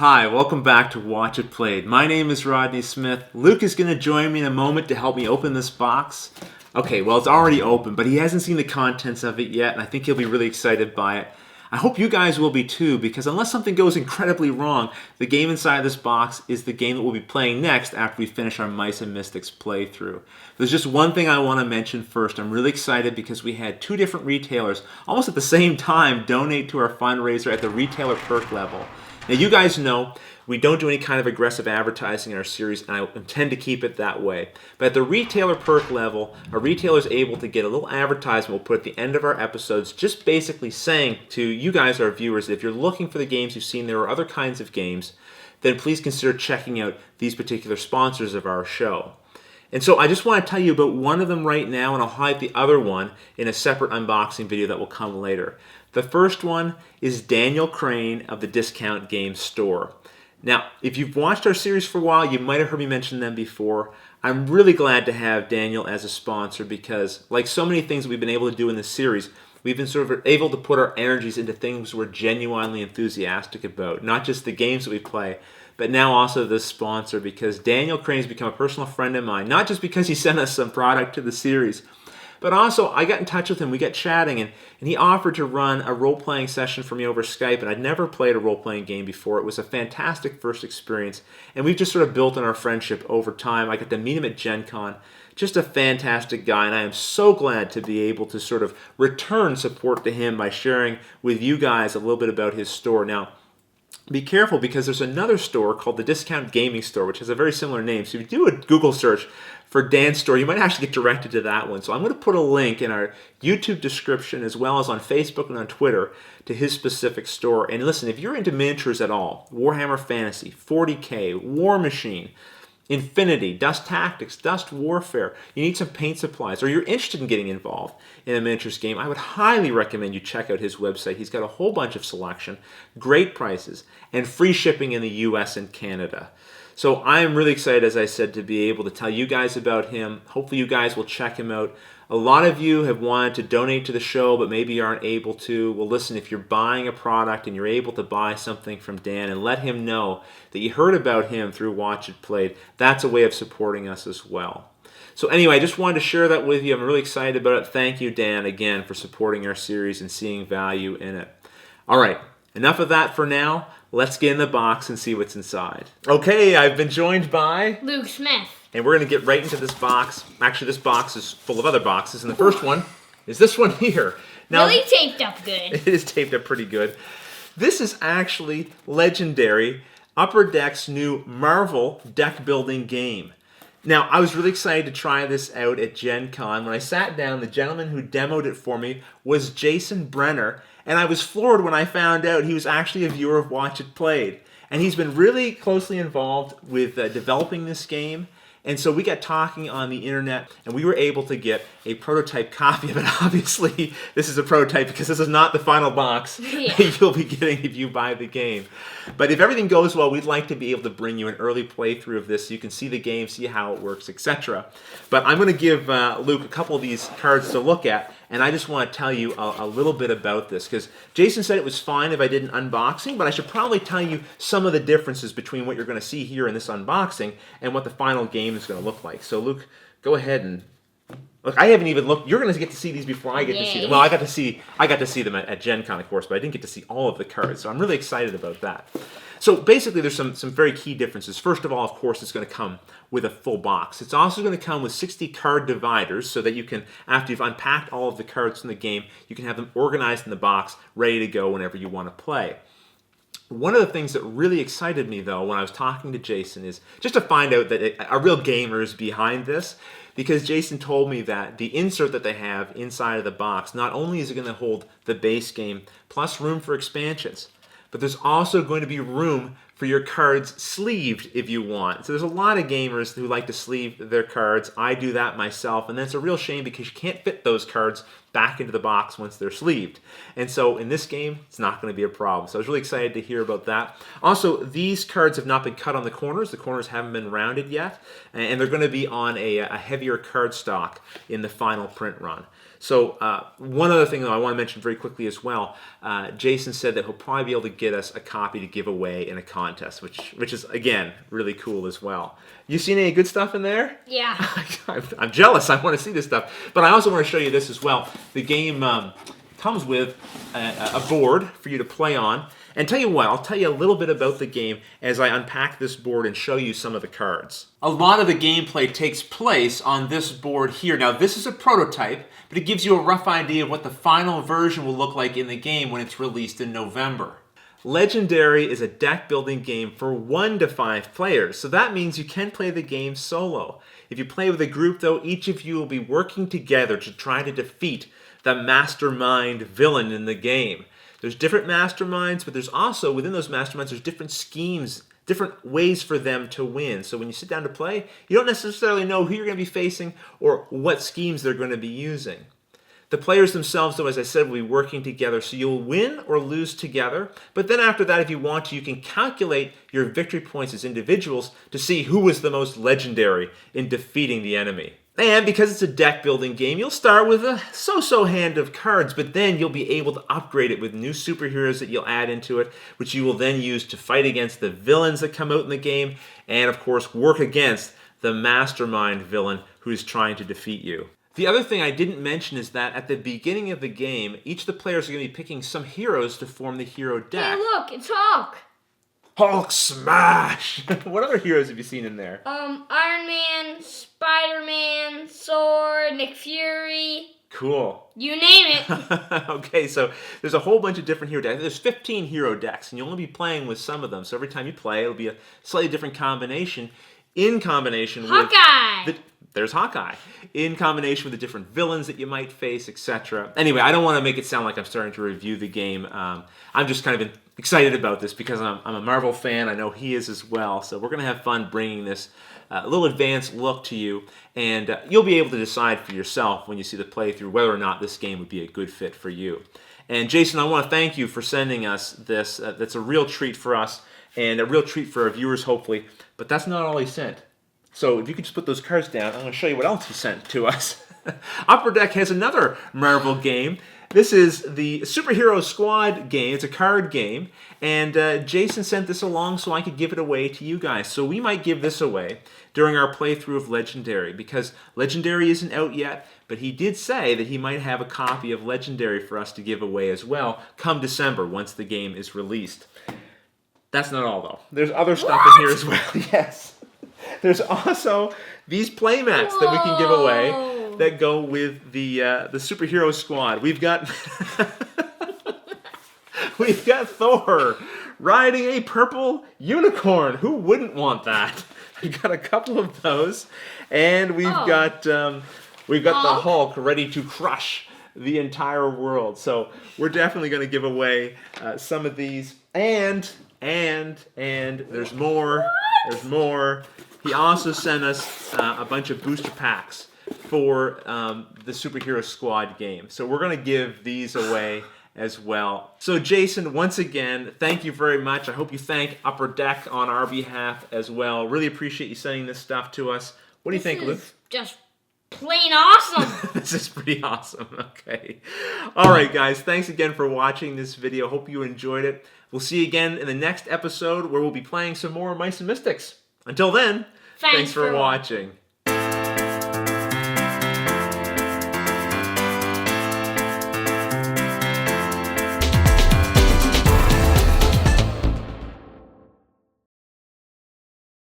Hi, welcome back to Watch It Played. My name is Rodney Smith. Luke is going to join me in a moment to help me open this box. Okay, well, it's already open, but he hasn't seen the contents of it yet, and I think he'll be really excited by it. I hope you guys will be too, because unless something goes incredibly wrong, the game inside this box is the game that we'll be playing next after we finish our Mice and Mystics playthrough. There's just one thing I want to mention first. I'm really excited because we had two different retailers, almost at the same time, donate to our fundraiser at the retailer perk level. Now, you guys know we don't do any kind of aggressive advertising in our series, and I intend to keep it that way. But at the retailer perk level, a retailer is able to get a little advertisement we'll put at the end of our episodes, just basically saying to you guys, our viewers, if you're looking for the games you've seen there or other kinds of games, then please consider checking out these particular sponsors of our show. And so I just want to tell you about one of them right now, and I'll highlight the other one in a separate unboxing video that will come later. The first one is Daniel Crane of the Discount Game Store. Now, if you've watched our series for a while, you might have heard me mention them before. I'm really glad to have Daniel as a sponsor because, like so many things that we've been able to do in this series, we've been sort of able to put our energies into things we're genuinely enthusiastic about. Not just the games that we play, but now also this sponsor, because Daniel Crane's become a personal friend of mine, not just because he sent us some product to the series, but also I got in touch with him, we got chatting, and he offered to run a role-playing session for me over Skype, and I'd never played a role-playing game before. It was a fantastic first experience, and we've just sort of built on our friendship over time. I got to meet him at Gen Con. Just a fantastic guy, and I am so glad to be able to sort of return support to him by sharing with you guys a little bit about his store. Now, be careful because there's another store called the Discount Gaming Store, which has a very similar name. So if you do a Google search for Dan's store, you might actually get directed to that one. So I'm going to put a link in our YouTube description as well as on Facebook and on Twitter to his specific store. And listen, if you're into miniatures at all, Warhammer Fantasy, 40K, War Machine, Infinity, Dust Tactics, Dust Warfare, you need some paint supplies, or you're interested in getting involved in a miniatures game, I would highly recommend you check out his website. He's got a whole bunch of selection, great prices, and free shipping in the US and Canada. So I am really excited, as I said, to be able to tell you guys about him. Hopefully you guys will check him out. A lot of you have wanted to donate to the show, but maybe aren't able to. Well, listen, if you're buying a product and you're able to buy something from Dan and let him know that you heard about him through Watch It Played, that's a way of supporting us as well. So anyway, I just wanted to share that with you. I'm really excited about it. Thank you, Dan, again, for supporting our series and seeing value in it. All right, enough of that for now. Let's get in the box and see what's inside. Okay, I've been joined by Luke Smith. And we're going to get right into this box. Actually, this box is full of other boxes, and the first one is this one here. Now, really taped up good. It is taped up pretty good. This is actually Legendary Upper Deck's new Marvel deck building game. Now, I was really excited to try this out at Gen Con. When I sat down, the gentleman who demoed it for me was Jason Brenner, and I was floored when I found out he was actually a viewer of Watch It Played. And he's been really closely involved with developing this game. And so we got talking on the internet, and we were able to get a prototype copy of it. Obviously, this is a prototype because this is not the final box you'll be getting if you buy the game. But if everything goes well, we'd like to be able to bring you an early playthrough of this so you can see the game, see how it works, etc. But I'm going to give Luke a couple of these cards to look at, and I just want to tell you a little bit about this, because Jason said it was fine if I did an unboxing, but I should probably tell you some of the differences between what you're going to see here in this unboxing and what the final game is going to look like. So Luke, go ahead and look. I haven't even looked. You're going to get to see these before I get to see them. Well, I got to see them at Gen Con, of course, but I didn't get to see all of the cards. So I'm really excited about that. So basically, there's some very key differences. First of all, of course, it's going to come with a full box. It's also going to come with 60 card dividers so that you can, after you've unpacked all of the cards from the game, you can have them organized in the box, ready to go whenever you want to play. One of the things that really excited me, though, when I was talking to Jason is just to find out that a real gamer is behind this, because Jason told me that the insert that they have inside of the box, not only is it going to hold the base game plus room for expansions, but there's also going to be room for your cards sleeved if you want. So there's a lot of gamers who like to sleeve their cards. I do that myself, and that's a real shame because you can't fit those cards back into the box once they're sleeved. And so in this game, it's not going to be a problem. So I was really excited to hear about that. Also, these cards have not been cut on the corners. The corners haven't been rounded yet, and they're going to be on a heavier card stock in the final print run. So one other thing, though, I want to mention very quickly as well. Jason said that he'll probably be able to get us a copy to give away in a contest. contest, which is, again, really cool as well. You seen any good stuff in there? Yeah. I'm jealous. I want to see this stuff. But I also want to show you this as well. The game comes with a board for you to play on. And tell you what, I'll tell you a little bit about the game as I unpack this board and show you some of the cards. A lot of the gameplay takes place on this board here. Now, this is a prototype, but it gives you a rough idea of what the final version will look like in the game when it's released in November. Legendary is a deck building game for 1 to 5 players, so that means you can play the game solo. If you play with a group though, each of you will be working together to try to defeat the mastermind villain in the game. There's different masterminds, but there's also, within those masterminds, there's different schemes, different ways for them to win. So when you sit down to play, you don't necessarily know who you're going to be facing or what schemes they're going to be using. The players themselves, though, as I said, will be working together, so you'll win or lose together. But then after that, if you want to, you can calculate your victory points as individuals to see who was the most legendary in defeating the enemy. And because it's a deck building game, you'll start with a so-so hand of cards, but then you'll be able to upgrade it with new superheroes that you'll add into it, which you will then use to fight against the villains that come out in the game, and of course work against the mastermind villain who's trying to defeat you. The other thing I didn't mention is that at the beginning of the game, each of the players are going to be picking some heroes to form the hero deck. Hey, look, it's Hulk. Hulk smash! What other heroes have you seen in there? Iron Man, Spider-Man, Sword, Nick Fury. Cool. You name it. Okay, so there's a whole bunch of different hero decks. There's 15 hero decks, and you'll only be playing with some of them. So every time you play, it'll be a slightly different combination. In combination with Hawkeye. There's Hawkeye. In combination with the different villains that you might face, etc. Anyway, I don't want to make it sound like I'm starting to review the game. I'm just kind of excited about this because I'm a Marvel fan. I know he is as well. So we're going to have fun bringing this little advanced look to you. And you'll be able to decide for yourself when you see the playthrough whether or not this game would be a good fit for you. And Jason, I want to thank you for sending us this. That's a real treat for us and a real treat for our viewers, hopefully. But that's not all he sent. So if you could just put those cards down, I'm going to show you what else he sent to us. Upper Deck has another Marvel game. This is the Superhero Squad game. It's a card game. And Jason sent this along so I could give it away to you guys. So we might give this away during our playthrough of Legendary, because Legendary isn't out yet, but he did say that he might have a copy of Legendary for us to give away as well come December once the game is released. That's not all, though. There's other stuff in here as well. Yes. There's also these playmats that we can give away that go with the Superhero Squad. We've got we've got Thor riding a purple unicorn. Who wouldn't want that? We've got a couple of those, and we've got the Hulk ready to crush the entire world. So we're definitely going to give away some of these, and there's more. There's more. He also sent us a bunch of booster packs for the Superhero Squad game. So we're going to give these away as well. So Jason, once again, thank you very much. I hope you thank Upper Deck on our behalf as well. Really appreciate you sending this stuff to us. What do you think, Luke? Just plain awesome. This is pretty awesome. Okay. All right, guys. Thanks again for watching this video. Hope you enjoyed it. We'll see you again in the next episode where we'll be playing some more Mice and Mystics. Until then, thanks for watching.